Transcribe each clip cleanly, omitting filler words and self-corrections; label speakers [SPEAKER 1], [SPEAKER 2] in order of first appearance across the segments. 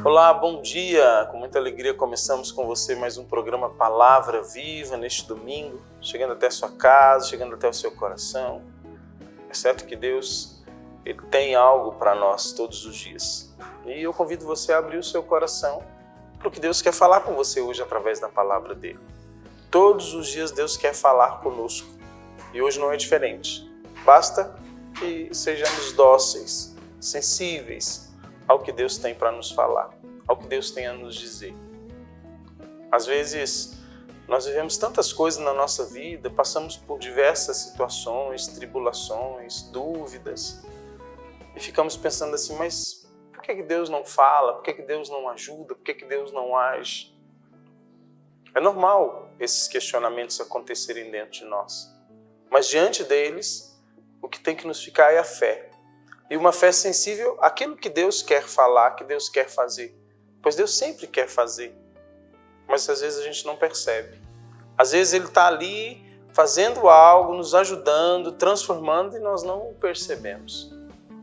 [SPEAKER 1] Olá, bom dia! Com muita alegria começamos com você mais um programa Palavra Viva neste domingo, chegando até a sua casa, chegando até o seu coração. É certo que Deus ele tem algo para nós todos os dias. E eu convido você a abrir o seu coração para o que Deus quer falar com você hoje através da palavra dele. Todos os dias Deus quer falar conosco e hoje não é diferente. Basta que sejamos dóceis, sensíveis ao que Deus tem para nos falar, ao que Deus tem a nos dizer. Às vezes, nós vivemos tantas coisas na nossa vida, passamos por diversas situações, tribulações, dúvidas, e ficamos pensando assim, mas por que Deus não fala? Por que Deus não ajuda? Por que Deus não age? É normal esses questionamentos acontecerem dentro de nós, mas diante deles, o que tem que nos ficar é a fé. E uma fé sensível àquilo que Deus quer falar, que Deus quer fazer. Pois Deus sempre quer fazer. Mas às vezes a gente não percebe. Às vezes Ele está ali fazendo algo, nos ajudando, transformando e nós não o percebemos.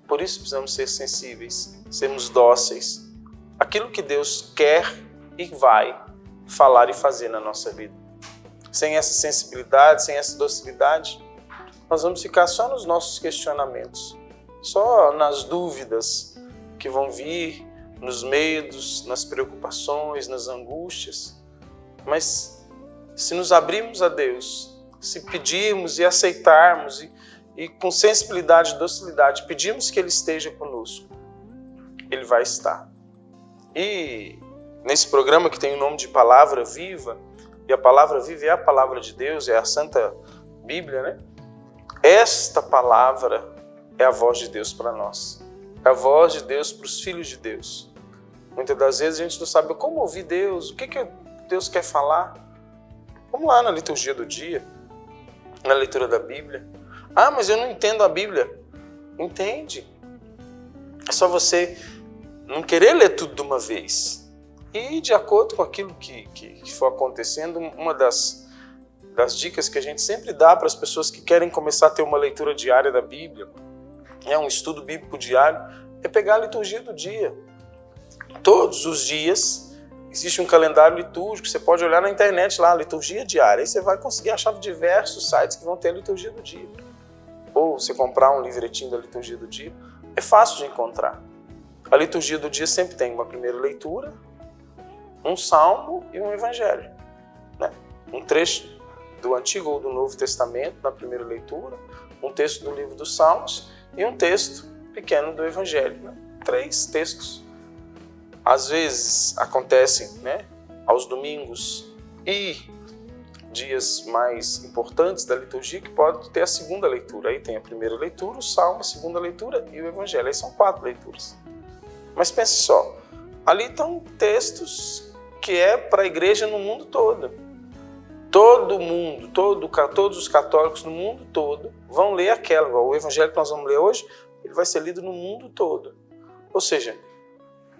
[SPEAKER 1] Por isso precisamos ser sensíveis, sermos dóceis. Aquilo que Deus quer e vai falar e fazer na nossa vida. Sem essa sensibilidade, sem essa docilidade, nós vamos ficar só nos nossos questionamentos. Só nas dúvidas que vão vir, nos medos, nas preocupações, nas angústias. Mas se nos abrirmos a Deus, se pedirmos e aceitarmos e com sensibilidade e docilidade pedirmos que Ele esteja conosco, Ele vai estar. E nesse programa que tem o nome de Palavra Viva, e a Palavra Viva é a Palavra de Deus, é a Santa Bíblia, né? Esta palavra é a voz de Deus para nós. É a voz de Deus para os filhos de Deus. Muitas das vezes a gente não sabe como ouvir Deus, o que Deus quer falar. Vamos lá na liturgia do dia, na leitura da Bíblia. Ah, mas eu não entendo a Bíblia. Entende. É só você não querer ler tudo de uma vez. E de acordo com aquilo que for acontecendo, uma das dicas que a gente sempre dá para as pessoas que querem começar a ter uma leitura diária da Bíblia, um estudo bíblico diário, é pegar a liturgia do dia. Todos os dias existe um calendário litúrgico, você pode olhar na internet lá, liturgia diária, aí você vai conseguir achar diversos sites que vão ter a liturgia do dia. Ou você comprar um livretinho da liturgia do dia, é fácil de encontrar. A liturgia do dia sempre tem uma primeira leitura, um salmo e um evangelho, né? Um trecho do Antigo ou do Novo Testamento na primeira leitura, um texto do livro dos Salmos e um texto pequeno do Evangelho. Né? 3 textos. Às vezes acontecem, né, aos domingos e dias mais importantes da liturgia que pode ter a segunda leitura. Aí tem a primeira leitura, o Salmo, a segunda leitura e o Evangelho. Aí são 4 leituras. Mas pense só, ali estão textos que é para a igreja no mundo todo. Todo mundo, todos os católicos no mundo todo vão ler aquela. O evangelho que nós vamos ler hoje, ele vai ser lido no mundo todo. Ou seja,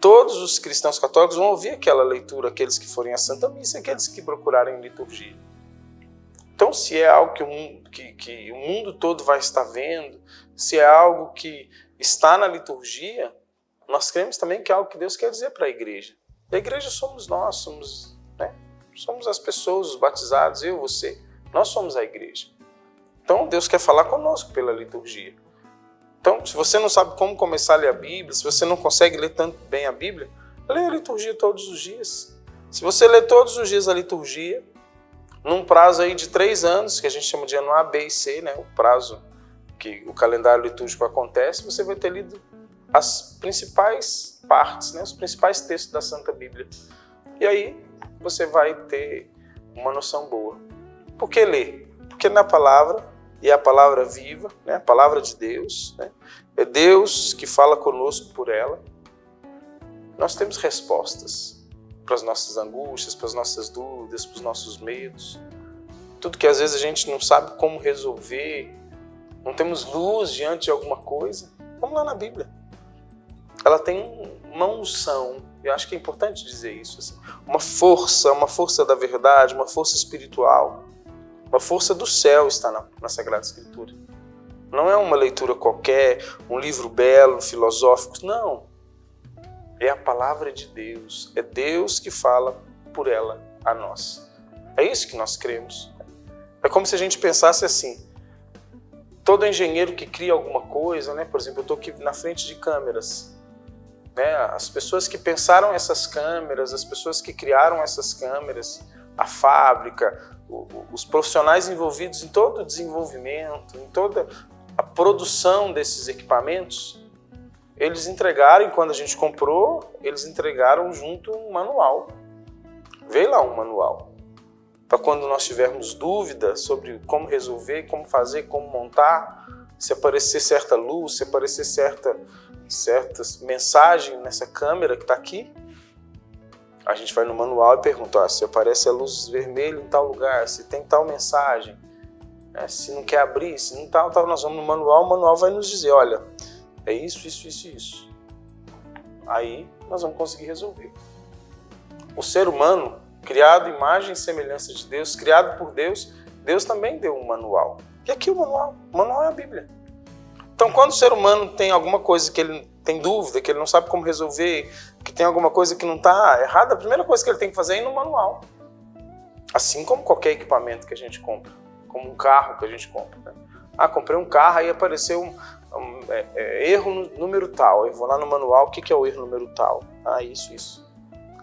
[SPEAKER 1] todos os cristãos católicos vão ouvir aquela leitura, aqueles que forem à Santa Missa, aqueles que procurarem liturgia. Então, se é algo que o mundo todo vai estar vendo, se é algo que está na liturgia, nós cremos também que é algo que Deus quer dizer para a igreja. E a igreja somos nós, somos as pessoas, os batizados, eu, você. Nós somos a igreja. Então, Deus quer falar conosco pela liturgia. Então, se você não sabe como começar a ler a Bíblia, se você não consegue ler tanto bem a Bíblia, leia a liturgia todos os dias. Se você ler todos os dias a liturgia, num prazo aí de 3 anos, que a gente chama de ano A, B e C, né, o prazo que o calendário litúrgico acontece, você vai ter lido as principais partes, né, os principais textos da Santa Bíblia. E aí, você vai ter uma noção boa. Por que ler? Porque na palavra, e é a palavra viva, né? A palavra de Deus, né? É Deus que fala conosco por ela. Nós temos respostas para as nossas angústias, para as nossas dúvidas, para os nossos medos. Tudo que às vezes a gente não sabe como resolver, não temos luz diante de alguma coisa, vamos lá na Bíblia. Ela tem uma unção, eu acho que é importante dizer isso, assim, uma força da verdade, uma força espiritual, uma força do céu está na Sagrada Escritura. Não é uma leitura qualquer, um livro belo, filosófico, não. É a palavra de Deus, é Deus que fala por ela a nós. É isso que nós cremos. É como se a gente pensasse assim, todo engenheiro que cria alguma coisa, né? Por exemplo, eu estou aqui na frente de câmeras, né? As pessoas que pensaram essas câmeras, as pessoas que criaram essas câmeras, a fábrica, os profissionais envolvidos em todo o desenvolvimento, em toda a produção desses equipamentos, eles entregaram, e quando a gente comprou, eles entregaram junto um manual. Veio lá um manual. Para quando nós tivermos dúvida sobre como resolver, como fazer, como montar, se aparecer certa luz, se aparecer certa mensagem nessa câmera que está aqui, a gente vai no manual e pergunta, se aparece a luz vermelha em tal lugar, se tem tal mensagem, né? Se não quer abrir, se não tal, nós vamos no manual, o manual vai nos dizer, olha, é isso, isso, isso, isso. Aí nós vamos conseguir resolver. O ser humano, criado à imagem e semelhança de Deus, criado por Deus, Deus também deu um manual. E aqui o manual é a Bíblia. Então, quando o ser humano tem alguma coisa que ele tem dúvida, que ele não sabe como resolver, que tem alguma coisa que não está errada, a primeira coisa que ele tem que fazer é ir no manual. Assim como qualquer equipamento que a gente compra, como um carro que a gente compra. Né? Comprei um carro, aí apareceu erro no número tal. Eu vou lá no manual, o que é o erro número tal? Isso.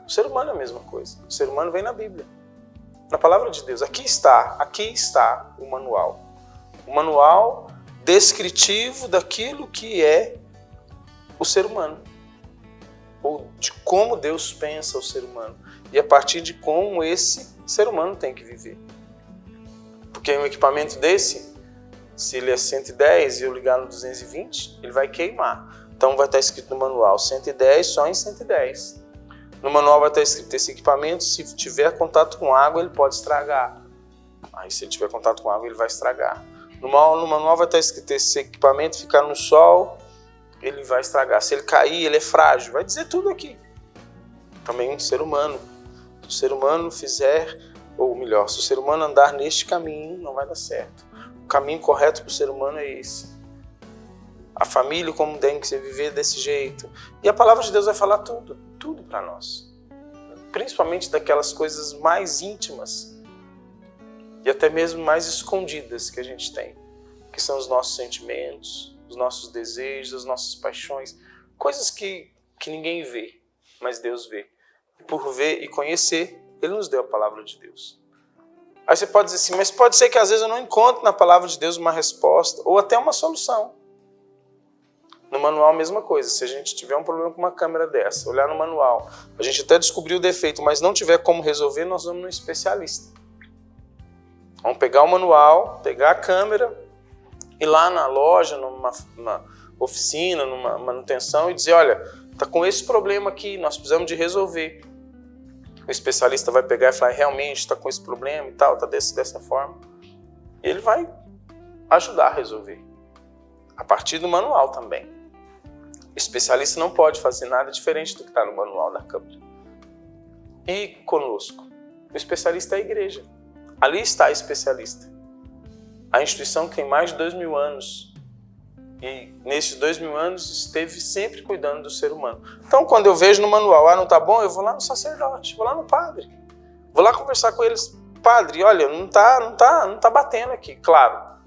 [SPEAKER 1] O ser humano é a mesma coisa. O ser humano vem na Bíblia, na palavra de Deus. Aqui está o manual. O manual descritivo daquilo que é o ser humano, ou de como Deus pensa o ser humano, e a partir de como esse ser humano tem que viver. Porque um equipamento desse, se ele é 110 e eu ligar no 220, ele vai queimar. Então vai estar escrito no manual 110 só em 110. No manual vai estar escrito esse equipamento, se tiver contato com água, ele pode estragar. Aí se ele tiver contato com água, ele vai estragar. No manual vai estar escrito esse equipamento ficar no sol, ele vai estragar. Se ele cair, ele é frágil. Vai dizer tudo aqui. Também um ser humano. Se o ser humano fizer, ou melhor, se o ser humano andar neste caminho, não vai dar certo. O caminho correto para o ser humano é esse. A família, como tem que se viver desse jeito. E a palavra de Deus vai falar tudo para nós. Principalmente daquelas coisas mais íntimas e até mesmo mais escondidas que a gente tem, que são os nossos sentimentos, os nossos desejos, as nossas paixões, coisas que ninguém vê, mas Deus vê. Por ver e conhecer, Ele nos deu a palavra de Deus. Aí você pode dizer assim, mas pode ser que às vezes eu não encontre na palavra de Deus uma resposta ou até uma solução. No manual, a mesma coisa. Se a gente tiver um problema com uma câmera dessa, olhar no manual, a gente até descobriu o defeito, mas não tiver como resolver, nós vamos no especialista. Vamos pegar o manual, pegar a câmera, ir lá na loja, numa oficina, numa manutenção e dizer, olha, está com esse problema aqui, nós precisamos de resolver. O especialista vai pegar e falar, realmente está com esse problema e tal, está dessa forma. E ele vai ajudar a resolver. A partir do manual também. O especialista não pode fazer nada diferente do que está no manual da câmera. E conosco? O especialista é a igreja. Ali está o especialista. A instituição que tem mais de 2000 anos. E nesses 2000 anos esteve sempre cuidando do ser humano. Então quando eu vejo no manual, não está bom, eu vou lá no sacerdote, vou lá no padre. Vou lá conversar com eles. Padre, olha, não tá batendo aqui. Claro,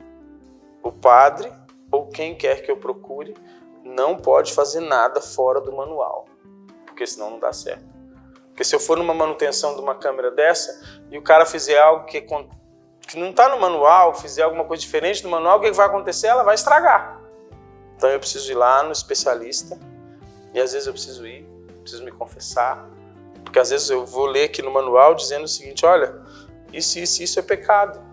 [SPEAKER 1] o padre ou quem quer que eu procure não pode fazer nada fora do manual, porque senão não dá certo. Porque se eu for numa manutenção de uma câmera dessa e o cara fizer algo que não está no manual, fizer alguma coisa diferente do manual, o que vai acontecer? Ela vai estragar. Então eu preciso ir lá no especialista e às vezes eu preciso me confessar, porque às vezes eu vou ler aqui no manual dizendo o seguinte, olha, isso é pecado.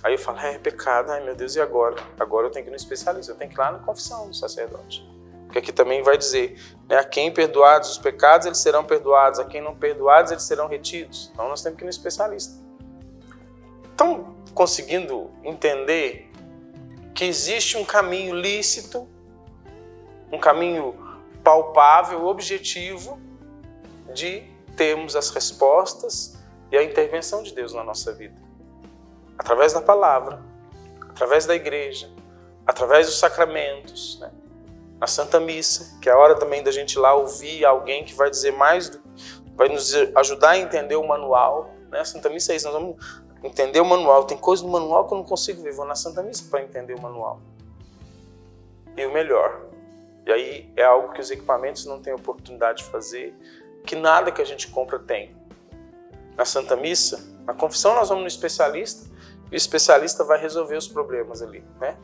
[SPEAKER 1] Aí eu falo, é pecado, ai meu Deus, e agora? Agora eu tenho que ir no especialista, eu tenho que ir lá na confissão do sacerdote. Porque aqui também vai dizer, né, a quem perdoados os pecados, eles serão perdoados, a quem não perdoados, eles serão retidos. Então nós temos que ir no especialista. Estão conseguindo entender que existe um caminho lícito, um caminho palpável, objetivo, de termos as respostas e a intervenção de Deus na nossa vida? Através da palavra, através da igreja, através dos sacramentos, né? Na Santa Missa, que é a hora também da gente ir lá ouvir alguém que vai dizer mais, vai nos ajudar a entender o manual. Né? A Santa Missa é isso, nós vamos entender o manual. Tem coisa no manual que eu não consigo ver, vou na Santa Missa para entender o manual. E o melhor, e aí é algo que os equipamentos não têm oportunidade de fazer, que nada que a gente compra tem. Na Santa Missa, na confissão nós vamos no especialista, e o especialista vai resolver os problemas ali, né?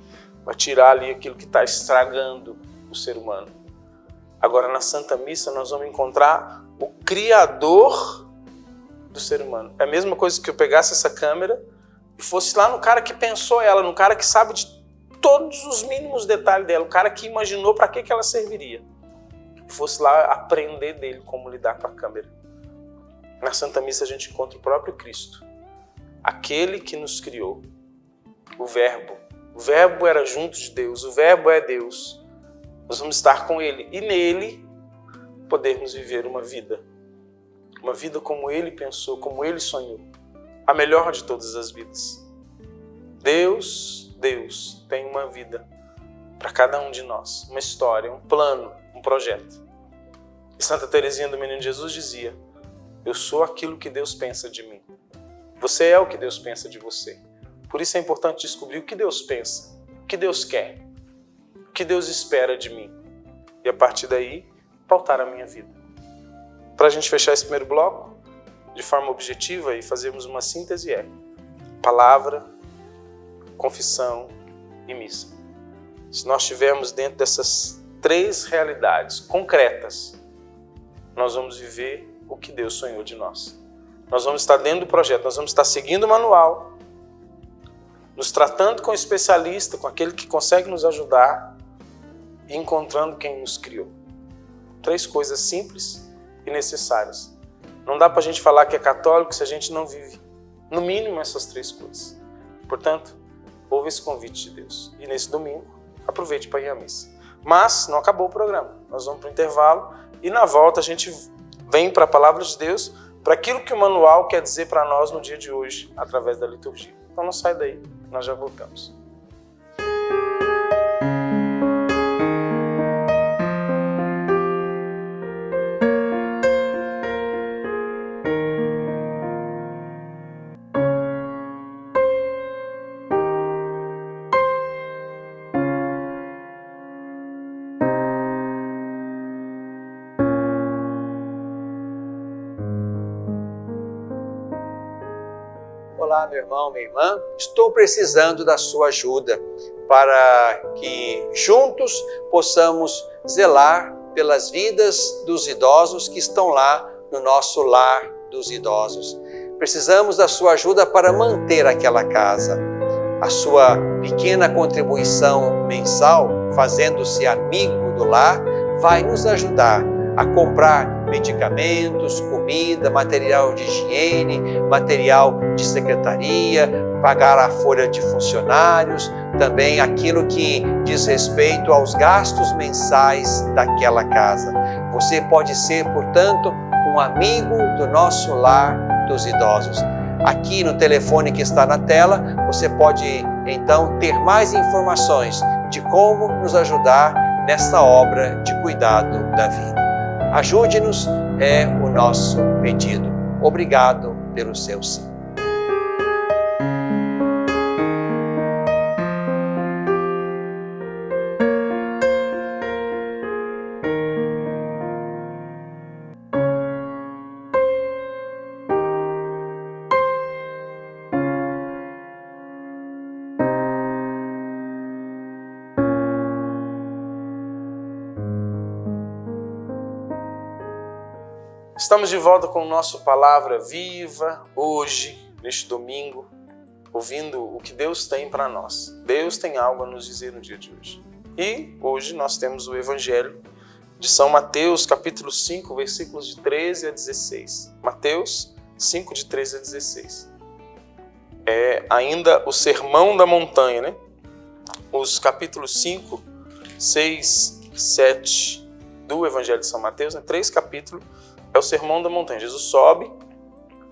[SPEAKER 1] Vai tirar ali aquilo que está estragando o ser humano. Agora na Santa Missa nós vamos encontrar o Criador do ser humano. É a mesma coisa que eu pegasse essa câmera e fosse lá no cara que pensou ela, no cara que sabe de todos os mínimos detalhes dela, o cara que imaginou para que ela serviria. Fosse lá aprender dele como lidar com a câmera. Na Santa Missa a gente encontra o próprio Cristo, aquele que nos criou, o Verbo. O Verbo era junto de Deus, o Verbo é Deus. Nós vamos estar com Ele e nele podermos viver uma vida como Ele pensou, como Ele sonhou, a melhor de todas as vidas. Deus tem uma vida para cada um de nós, uma história, um plano, um projeto. E Santa Teresinha do Menino Jesus dizia: eu sou aquilo que Deus pensa de mim. Você é o que Deus pensa de você. Por isso é importante descobrir o que Deus pensa, o que Deus quer, o que Deus espera de mim. E a partir daí, pautar a minha vida. Para a gente fechar esse primeiro bloco, de forma objetiva e fazermos uma síntese, é palavra, confissão e missa. Se nós estivermos dentro dessas três realidades concretas, nós vamos viver o que Deus sonhou de nós. Nós vamos estar dentro do projeto, nós vamos estar seguindo o manual, nos tratando com o especialista, com aquele que consegue nos ajudar e encontrando quem nos criou. Três coisas simples e necessárias. Não dá para a gente falar que é católico se a gente não vive, no mínimo, essas três coisas. Portanto, ouve esse convite de Deus. E nesse domingo, aproveite para ir à missa. Mas não acabou o programa. Nós vamos para o intervalo e na volta a gente vem para a palavra de Deus, para aquilo que o manual quer dizer para nós no dia de hoje, através da liturgia. Então não sai daí, nós já voltamos.
[SPEAKER 2] Olá, meu irmão, minha irmã, estou precisando da sua ajuda para que juntos possamos zelar pelas vidas dos idosos que estão lá no nosso lar dos idosos. Precisamos da sua ajuda para manter aquela casa. A sua pequena contribuição mensal, fazendo-se amigo do lar, vai nos ajudar a comprar medicamentos, comida, material de higiene, material de secretaria, pagar a folha de funcionários, também aquilo que diz respeito aos gastos mensais daquela casa. Você pode ser, portanto, um amigo do nosso lar dos idosos. Aqui no telefone que está na tela, você pode então ter mais informações de como nos ajudar nessa obra de cuidado da vida. Ajude-nos, é o nosso pedido. Obrigado pelo seu sim.
[SPEAKER 1] Estamos de volta com o nosso Palavra Viva, hoje, neste domingo, ouvindo o que Deus tem para nós. Deus tem algo a nos dizer no dia de hoje. E hoje nós temos o Evangelho de São Mateus, capítulo 5, versículos de 13 a 16. Mateus 5, de 13 a 16. É ainda o Sermão da Montanha, né? Os capítulos 5, 6, 7 do Evangelho de São Mateus, né? 3 capítulos, é o Sermão da Montanha. Jesus sobe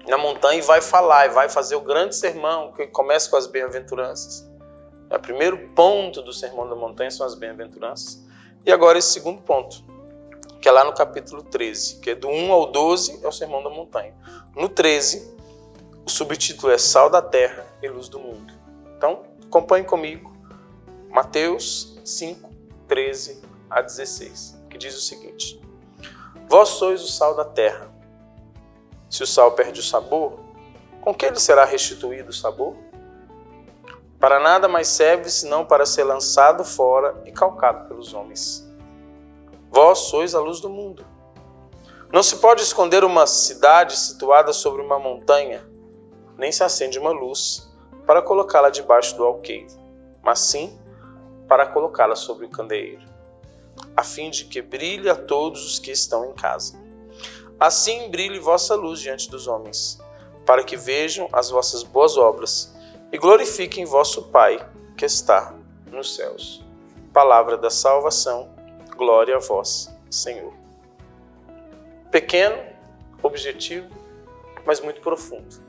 [SPEAKER 1] na montanha e vai falar, e vai fazer o grande sermão, que começa com as bem-aventuranças. O primeiro ponto do Sermão da Montanha são as bem-aventuranças. E agora esse segundo ponto, que é lá no capítulo 13, que é do 1 ao 12, é o Sermão da Montanha. No 13, o subtítulo é Sal da Terra e Luz do Mundo. Então, acompanhe comigo Mateus 5, 13 a 16, que diz o seguinte: Vós sois o sal da terra. Se o sal perde o sabor, com que lhe será restituído o sabor? Para nada mais serve senão para ser lançado fora e calcado pelos homens. Vós sois a luz do mundo. Não se pode esconder uma cidade situada sobre uma montanha, nem se acende uma luz para colocá-la debaixo do alqueire, mas sim para colocá-la sobre o candeeiro, a fim de que brilhe a todos os que estão em casa. Assim brilhe vossa luz diante dos homens, para que vejam as vossas boas obras e glorifiquem vosso Pai que está nos céus. Palavra da salvação, glória a vós, Senhor. Pequeno, objetivo, mas muito profundo.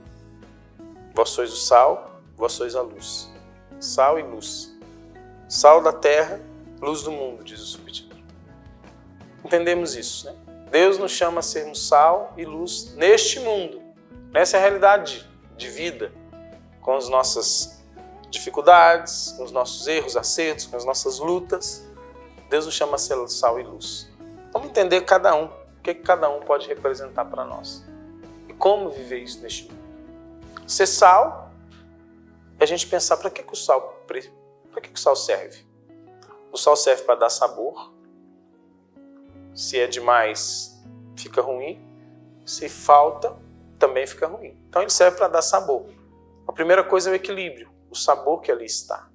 [SPEAKER 1] Vós sois o sal, vós sois a luz. Sal e luz. Sal da terra, luz do mundo, diz o subtítulo. Entendemos isso, né? Deus nos chama a sermos sal e luz neste mundo. Essa é a realidade de vida, com as nossas dificuldades, com os nossos erros, acertos, com as nossas lutas. Deus nos chama a ser sal e luz. Vamos entender cada um, o que cada um pode representar para nós. E como viver isso neste mundo. Ser sal é a gente pensar para que o sal serve. O sal serve para dar sabor. Se é demais, fica ruim. Se falta, também fica ruim. Então ele serve para dar sabor. A primeira coisa é o equilíbrio, o sabor que ali está.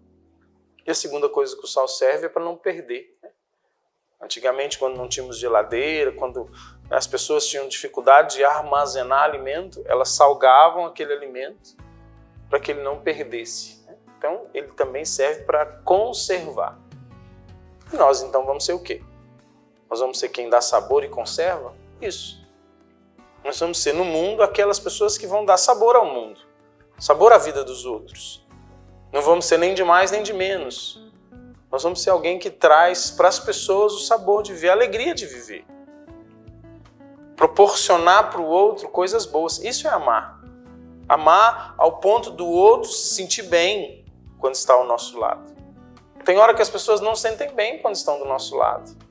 [SPEAKER 1] E a segunda coisa que o sal serve é para não perder. Né? Antigamente, quando não tínhamos geladeira, quando as pessoas tinham dificuldade de armazenar alimento, elas salgavam aquele alimento para que ele não perdesse. Né? Então ele também serve para conservar. E nós então vamos ser o quê? Nós vamos ser quem dá sabor e conserva? Isso. Nós vamos ser no mundo aquelas pessoas que vão dar sabor ao mundo, sabor à vida dos outros. Não vamos ser nem de mais nem de menos. Nós vamos ser alguém que traz para as pessoas o sabor de viver, a alegria de viver. Proporcionar para o outro coisas boas. Isso é amar. Amar ao ponto do outro se sentir bem quando está ao nosso lado. Tem hora que as pessoas não se sentem bem quando estão do nosso lado.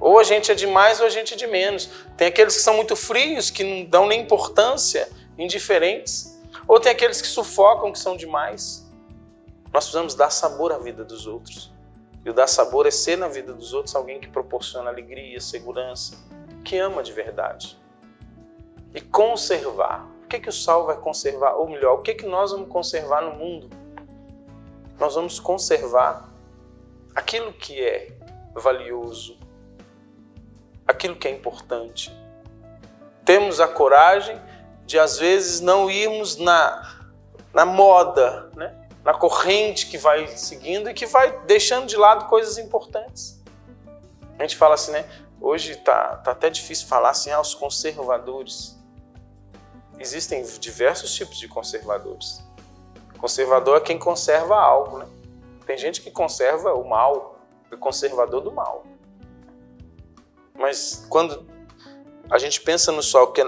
[SPEAKER 1] Ou a gente é de mais ou a gente é de menos. Tem aqueles que são muito frios, que não dão nem importância, indiferentes. Ou tem aqueles que sufocam, que são demais. Nós precisamos dar sabor à vida dos outros. E o dar sabor é ser na vida dos outros alguém que proporciona alegria, segurança, que ama de verdade. E conservar. O que o sal vai conservar? Ou melhor, o que nós vamos conservar no mundo? Nós vamos conservar aquilo que é valioso, aquilo que é importante. Temos a coragem de, às vezes, não irmos na moda, né? Na corrente que vai seguindo e que vai deixando de lado coisas importantes. A gente fala assim, né? Hoje tá até difícil falar assim, os conservadores. Existem diversos tipos de conservadores. Conservador é quem conserva algo, né? Tem gente que conserva o mal, é conservador do mal. Mas quando a gente pensa no sal que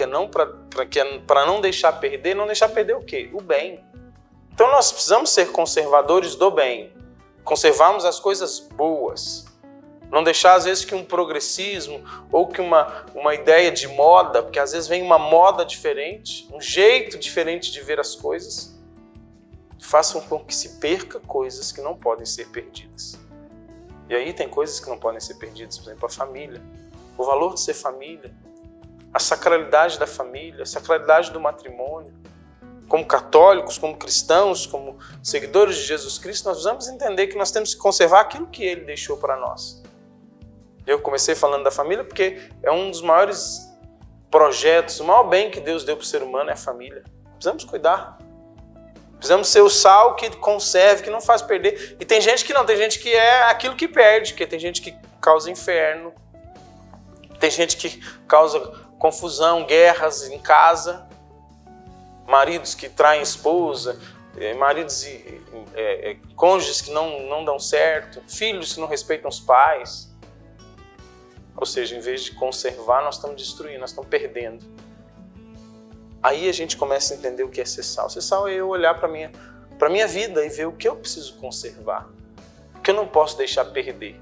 [SPEAKER 1] é não para não deixar perder o quê? O bem. Então nós precisamos ser conservadores do bem, conservarmos as coisas boas, não deixar às vezes que um progressismo ou que uma ideia de moda, porque às vezes vem uma moda diferente, um jeito diferente de ver as coisas, façam com que se perca coisas que não podem ser perdidas. E aí tem coisas que não podem ser perdidas, por exemplo, a família, o valor de ser família, a sacralidade da família, a sacralidade do matrimônio. Como católicos, como cristãos, como seguidores de Jesus Cristo, nós precisamos entender que nós temos que conservar aquilo que Ele deixou para nós. Eu comecei falando da família porque é um dos maiores projetos, o maior bem que Deus deu para o ser humano é a família. Precisamos cuidar. Precisamos ser o sal que conserve, que não faz perder. E tem gente que não, tem gente que é aquilo que perde, porque tem gente que causa inferno, tem gente que causa confusão, guerras em casa, maridos que traem esposa, maridos e cônjuges que não dão certo, filhos que não respeitam os pais. Ou seja, em vez de conservar, nós estamos destruindo, nós estamos perdendo. Aí a gente começa a entender o que é ser sal. Ser sal é eu olhar para a minha vida e ver o que eu preciso conservar, o que eu não posso deixar perder,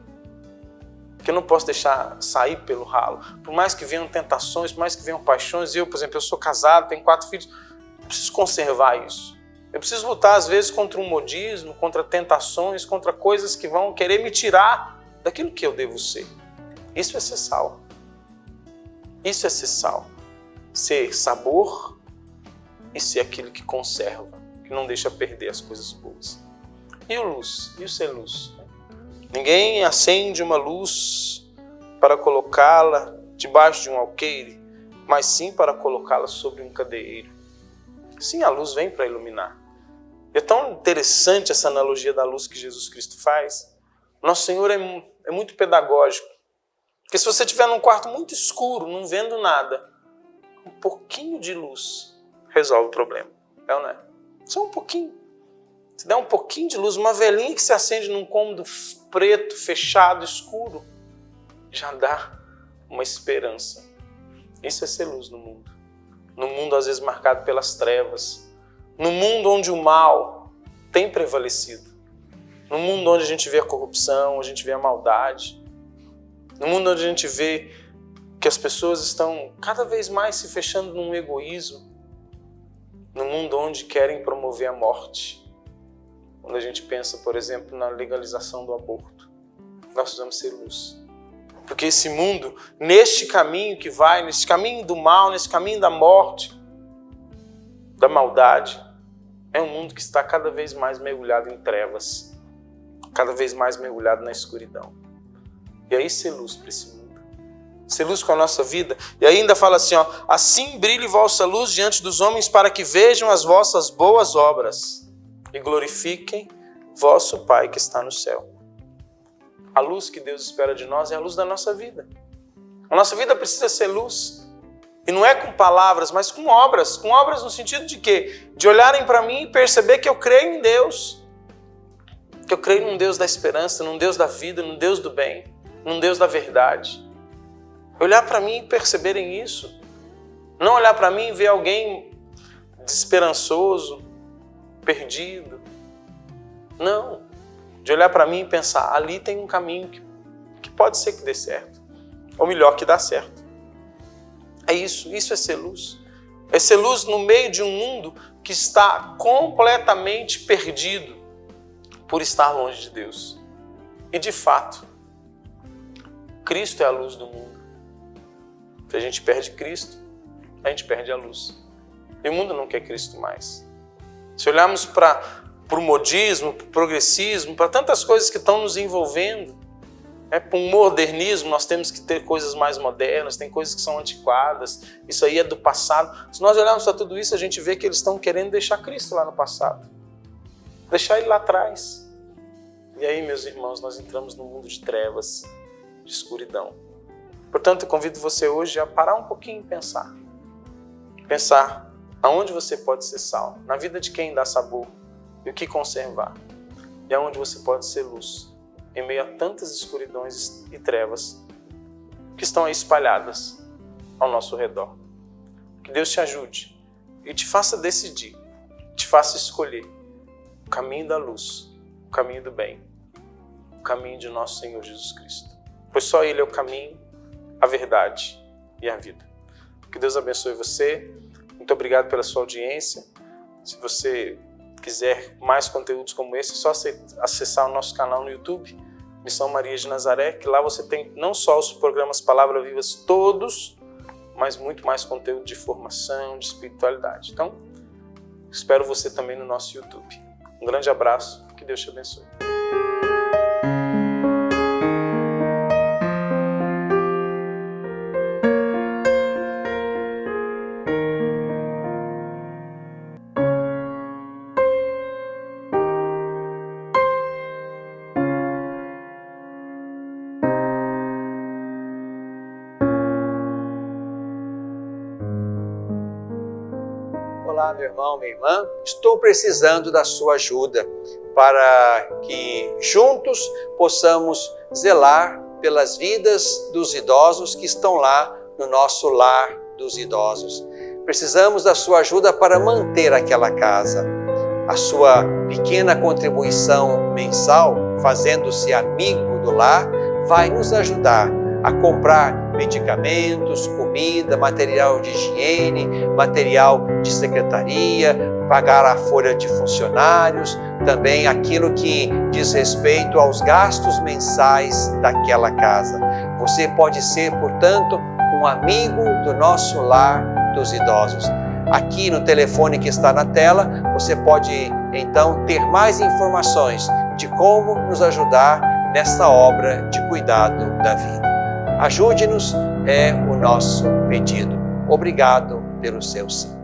[SPEAKER 1] o que eu não posso deixar sair pelo ralo. Por mais que venham tentações, por mais que venham paixões, por exemplo, eu sou casado, tenho 4 filhos, eu preciso conservar isso. Eu preciso lutar, às vezes, contra um modismo, contra tentações, contra coisas que vão querer me tirar daquilo que eu devo ser. Isso é ser sal. Isso é ser sal. Ser sabor e ser aquilo que conserva, que não deixa perder as coisas boas. E o luz? E o ser luz? Ninguém acende uma luz para colocá-la debaixo de um alqueire, mas sim para colocá-la sobre um candeeiro. Sim, a luz vem para iluminar. É tão interessante essa analogia da luz que Jesus Cristo faz. Nosso Senhor é muito pedagógico. Porque se você estiver num quarto muito escuro, não vendo nada, um pouquinho de luz resolve o problema. É ou não é? Só um pouquinho. Se der um pouquinho de luz, uma velinha que se acende num cômodo preto, fechado, escuro, já dá uma esperança. Isso é ser luz no mundo. No mundo, às vezes, marcado pelas trevas. No mundo onde o mal tem prevalecido. No mundo onde a gente vê a corrupção, a gente vê a maldade. No mundo onde a gente vê que as pessoas estão cada vez mais se fechando num egoísmo. No mundo onde querem promover a morte. Quando a gente pensa, por exemplo, na legalização do aborto. Nós precisamos ser luz. Porque esse mundo, neste caminho que vai, nesse caminho do mal, nesse caminho da morte, da maldade, é um mundo que está cada vez mais mergulhado em trevas, cada vez mais mergulhado na escuridão. E aí ser luz para esse mundo. Ser luz com a nossa vida. E aí ainda fala assim, assim brilhe vossa luz diante dos homens para que vejam as vossas boas obras e glorifiquem vosso Pai que está no céu. A luz que Deus espera de nós é a luz da nossa vida. A nossa vida precisa ser luz. E não é com palavras, mas com obras. Com obras no sentido de quê? De olharem para mim e perceber que eu creio em Deus. Que eu creio num Deus da esperança, num Deus da vida, num Deus do bem, num Deus da verdade. Olhar para mim e perceberem isso. Não olhar para mim e ver alguém desesperançoso, perdido. Não. De olhar para mim e pensar, ali tem um caminho que pode ser que dê certo. Ou melhor, que dá certo. É isso é ser luz. É ser luz no meio de um mundo que está completamente perdido por estar longe de Deus. E de fato, Cristo é a luz do mundo. Se a gente perde Cristo, a gente perde a luz. E o mundo não quer Cristo mais. Se olharmos para o modismo, para o progressismo, para tantas coisas que estão nos envolvendo, para um modernismo, nós temos que ter coisas mais modernas, tem coisas que são antiquadas, isso aí é do passado. Se nós olharmos para tudo isso, a gente vê que eles estão querendo deixar Cristo lá no passado. Deixar Ele lá atrás. E aí, meus irmãos, nós entramos num mundo de trevas, de escuridão. Portanto, eu convido você hoje a parar um pouquinho e pensar. Pensar aonde você pode ser sal, na vida de quem dá sabor e o que conservar. E aonde você pode ser luz, em meio a tantas escuridões e trevas que estão aí espalhadas ao nosso redor. Que Deus te ajude e te faça decidir, te faça escolher o caminho da luz, o caminho do bem, o caminho de nosso Senhor Jesus Cristo. Pois só Ele é o caminho, a verdade e a vida. Que Deus abençoe você. Muito obrigado pela sua audiência. Se você quiser mais conteúdos como esse, é só acessar o nosso canal no YouTube, Missão Maria de Nazaré, que lá você tem não só os programas Palavra Vivas todos, mas muito mais conteúdo de formação, de espiritualidade. Então, espero você também no nosso YouTube. Um grande abraço, que Deus te abençoe.
[SPEAKER 2] Olá, meu irmão, minha irmã. Estou precisando da sua ajuda para que juntos possamos zelar pelas vidas dos idosos que estão lá no nosso lar dos idosos. Precisamos da sua ajuda para manter aquela casa. A sua pequena contribuição mensal, fazendo-se amigo do lar, vai nos ajudar a comprar medicamentos, comida, material de higiene, material de secretaria, pagar a folha de funcionários, também aquilo que diz respeito aos gastos mensais daquela casa. Você pode ser, portanto, um amigo do nosso lar dos idosos. Aqui no telefone que está na tela, você pode então ter mais informações de como nos ajudar nessa obra de cuidado da vida. Ajude-nos é o nosso pedido. Obrigado pelo seu sim.